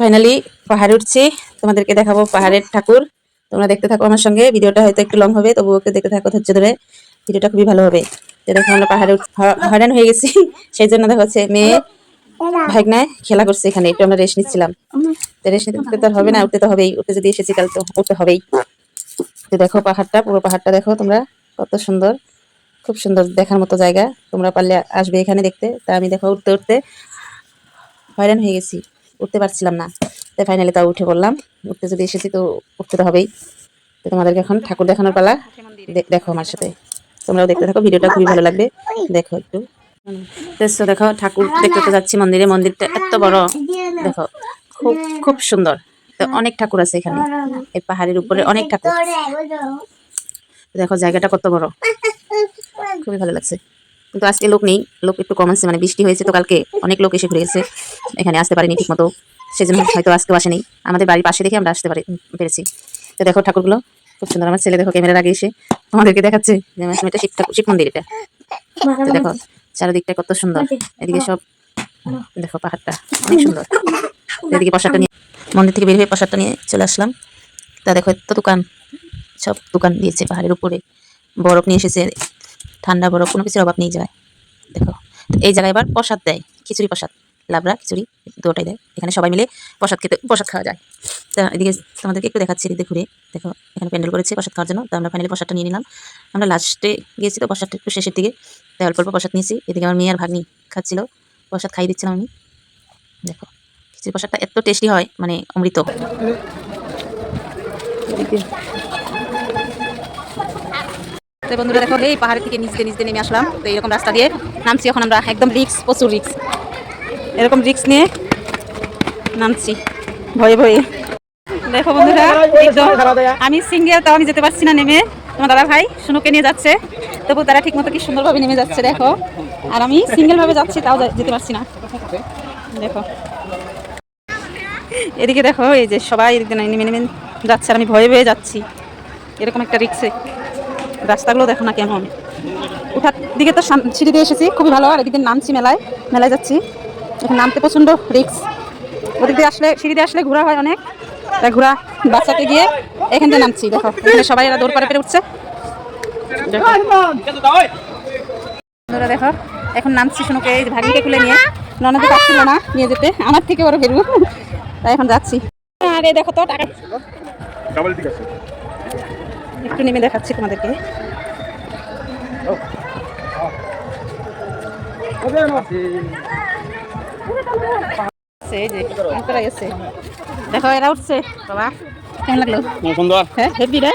Finally পাহাড়ে উঠছি, তোমাদেরকে দেখাবো পাহাড়ের ঠাকুর। তোমরা দেখতে থাকো আমার সঙ্গে, ভিডিওটা হয়তো একটু লং হবে, তবুও একটু দেখতে থাকো ধৈর্য ধরে, ভিডিওটা খুবই ভালো হবে। তো দেখো আমরা পাহাড়ে হয়রান হয়ে গেছি, সেই জন্য দেখা হচ্ছে মেয়ে ভাগনায় খেলা করছে এখানে, একটু আমরা রেস্ট নিচ্ছিলাম। তো রেস্ট নিতে উঠতে তো হবে না, উঠতে তো হবেই, উঠতে যদি এসেছি কাল তো উঠতে হবেই। তো দেখো পাহাড়টা, পুরো পাহাড়টা দেখো তোমরা, কত সুন্দর, খুব সুন্দর দেখার মতো জায়গা। তোমরা পারলে আসবে এখানে দেখতে। তা আমি দেখো উঠতে উঠতে হয়রান হয়ে গেছি, উঠতে পারছিলাম না। তাই ফাইনালি তাও উঠে পড়লাম, উঠতে যদি এসেছি তো উঠতে তো হবেই। তো তোমাদেরকে এখন ঠাকুর দেখানোর পালা, দেখো আমার সাথে, তোমরাও দেখতে থাকো, ভিডিওটা খুবই ভালো লাগবে, দেখো একটু। তো দেখো ঠাকুর দেখতে তো যাচ্ছি মন্দিরে, মন্দিরটা এত বড় দেখো, খুব খুব সুন্দর। তো অনেক ঠাকুর আছে এখানে, এই পাহাড়ের উপরে অনেক ঠাকুর। দেখো জায়গাটা কত বড়, খুবই ভালো লাগছে। কিন্তু আজকে লোক নেই, লোক একটু কম আছে, মানে বৃষ্টি হয়েছে তো কালকে, অনেক লোক এসে ঘুরে গেছে, এখানে আসতে পারেনি ঠিক মতো, সেজন্য হয়তো আজকেও আসেনি। আমাদের বাড়ির পাশে দেখে আমরা আসতে পেরেছি। তো দেখো ঠাকুরগুলো খুব সুন্দর। আমার ছেলে দেখো ক্যামেরার আগে এসে তোমাদেরকে দেখাচ্ছে যে এটা শিব মন্দির, এটা তো দেখো চারিদিকটা কত সুন্দর। এদিকে সব দেখো পাহাড়টা অনেক সুন্দর। এদিকে প্রসাদটা নিয়ে মন্দির থেকে বের হয়ে প্রসাদটা নিয়ে চলে আসলাম। তা দেখো এত দোকান, সব দোকান দিয়েছে পাহাড়ের উপরে, বরফ নিয়ে এসেছে, ঠান্ডা বরফ, কোনো কিছুর অভাব নেই যায়। দেখো এই জায়গায় এবার প্রসাদ দেয়, খিচুড়ি প্রসাদ, লাবড়া খিচুড়ি দুটোটাই দেয়। এখানে সবাই মিলে প্রসাদ খাওয়া যায়। তা এদিকে তোমাদেরকে একটু দেখাচ্ছি, এদিকে ঘুরে দেখো এখানে প্যান্ডেল করেছে প্রসাদ খাওয়ার জন্য। তো আমরা ফাইনালি প্রসাদটা নিয়ে নিলাম। আমরা লাস্টে গিয়েছি তো প্রসাদটা একটু শেষের দিকে, তাই অল্প অল্প প্রসাদ নিয়েছি। এদিকে আমার মেয়ে আর ভাগ্নি খাচ্ছিল, প্রসাদ খাইয়ে দিচ্ছিলাম আমি। দেখো খিচুড়ি প্রসাদটা এত টেস্টি হয়, মানে অমৃত। তো বন্ধুরা দেখো এই পাহাড়ের থেকে নিচে নেমে আসলাম। তো এরকম রাস্তা দিয়ে নামছি এখন আমরা, একদম রিক্স, প্রচুর রিক্স, এরকম রিক্স নিয়ে নামছি ভয়ে ভয়ে। দেখো বন্ধুরা একদম আমি সিঙ্গেল, তাও আমি যেতে পারছি না নেমে, তোমার দাদা ভাই শুনুকে নিয়ে যাচ্ছে, তবু তারা ঠিক মতো কি সুন্দরভাবে নেমে যাচ্ছে দেখো, আর আমি সিঙ্গেল ভাবে যাচ্ছি তাও যেতে পারছি না। দেখো এদিকে দেখো এই যে সবাই এদিকে নেমে নেমে যাচ্ছে, আর আমি ভয়ে ভয়ে যাচ্ছি, এরকম একটা রিক্সে। রাস্তাগুলো দেখো না কেমন, উঠার দিকে তো সিঁড়ি দিয়ে এসেছি খুবই ভালো, আর এদিকে নামছি মেলায় যাচ্ছি, এখন নামতে প্রচণ্ড রিক্স। ওদিক দিয়ে আসলে সিঁড়ি দিয়ে আসলে ঘোরা হয় অনেক, তাই ঘোরা বাঁচাতে গিয়ে এখান থেকে নামছি। দেখো এখানে সবাই এরা দৌড় পেরে উঠছে। দেখো এখন নামছি, শুনুকে এই ভাগ্নিকে খুলে নিয়ে, ননদে পাচ্ছিল না নিয়ে যেতে, আমার থেকে ওরা বেরু, তাই এখন যাচ্ছি। আরে দেখো তো টাকা, একটু নেমে দেখাচ্ছি তোমাদেরকে। দেখো এরা উঠছে, বাবা কেমন লাগলো? সুন্দর, হ্যাঁ হেভি রে,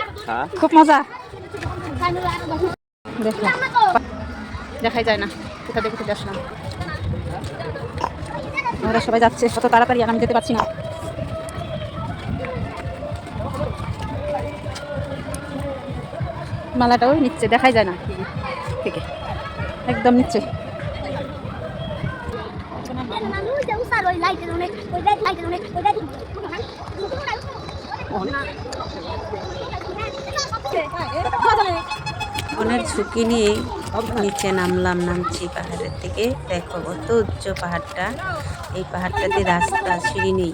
খুব মজা। দেখো দেখাই যায় না, কোথা দেখে আসলাম, ওরা সবাই যাচ্ছে কত তাড়াতাড়ি, আর আমি যেতে পারছি না। মালাটাও নিচ্ছে, দেখাই যায় না থেকে, একদম নিচ্ছে। অনেক ঝুঁকি নিয়ে নিচে নামছি পাহাড়ের থেকে। দেখো কত উচ্চ পাহাড়টা, এই পাহাড়টা দিয়ে রাস্তা, সিঁড়ি নেই,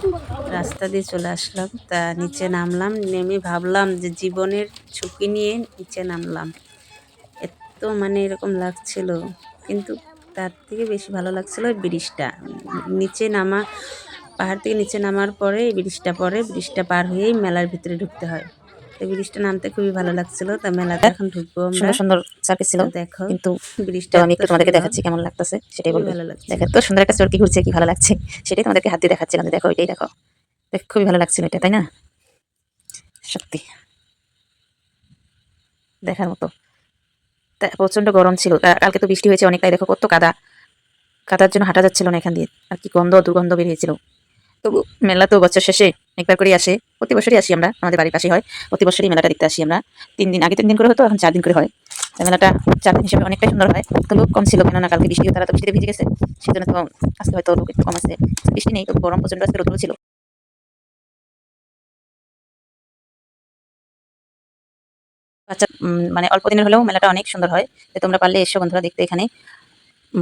রাস্তা দিয়ে চলে আসলাম। তা নিচে নামলাম, নেমে ভাবলাম যে জীবনের ঝুঁকি নিয়ে নিচে নামলাম, এত মানে এরকম লাগছিল। কিন্তু তার থেকে বেশি ভালো লাগছিল ওই ব্রিজটা, নিচে নামা, পাহাড় থেকে নিচে নামার পরে এই ব্রিজটা পরে, ব্রিজটা পার হয়েই মেলার ভিতরে ঢুকতে হয়। ব্রিজটা নামতে খুবই ভালো লাগছিল। তা মেলাতে এখন ঢুকবো আমরা। সুন্দর সুন্দর সার্ভিস ছিল, দেখো কিন্তু ব্রিজটা আমি একটু তোমাদেরকে দেখাচ্ছি কেমন লাগতেছে, সেটাই বলবো। ভালো লাগছে। দেখো তো সুন্দর একটা চরকি ঘুরছে, কি ভালো লাগছে, সেটাই তোমাদেরকে হাত দিয়ে দেখাচ্ছিলাম। দেখো এটাই দেখো, খুবই ভালো লাগছিল এটা, তাই না? সত্যি দেখার মতো। প্রচন্ড গরম ছিল, কালকে তো বৃষ্টি হয়েছে অনেকটাই, দেখো কত কাদার জন্য হাঁটা যাচ্ছিল না এখান দিয়ে, আর কি দুর্গন্ধ বের হয়েছিল। তবু মেলা তো বছর শেষে একবার করেই আসে, প্রতি বছরই আসি আমরা, আমাদের বাড়ির পাশে হয়, প্রতি বছরই মেলাটা দেখতে আসি আমরা। 3 দিন, আগে 3 দিন করে হতো, এখন 4 দিন করে হয়। মেলাটা 4 দিন হিসেবে অনেকটাই সুন্দর হয়। তো লোক কম ছিল, কেননা কালকে বৃষ্টি, তারা তো বৃষ্টিতে ভিজে গেছে, সেজন্য তো আজকে হয়তো লোক একটু কম আছে। বৃষ্টি নেই তো গরম প্রচন্ড, আজকে রোদ ছিল। বাচ্চা মানে অল্প দিনের হলেও মেলাটা অনেক সুন্দর হয়। তো তোমরা পারলে এসো বন্ধুরা দেখতে এখানে,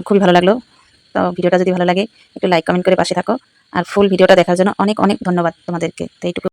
খুবই ভালো লাগলো। তো ভিডিওটা যদি ভালো লাগে একটু লাইক কমেন্ট করে পাশে থাকো। আর ফুল ভিডিওটা দেখার জন্য অনেক অনেক ধন্যবাদ তোমাদেরকে। তো এইটুকু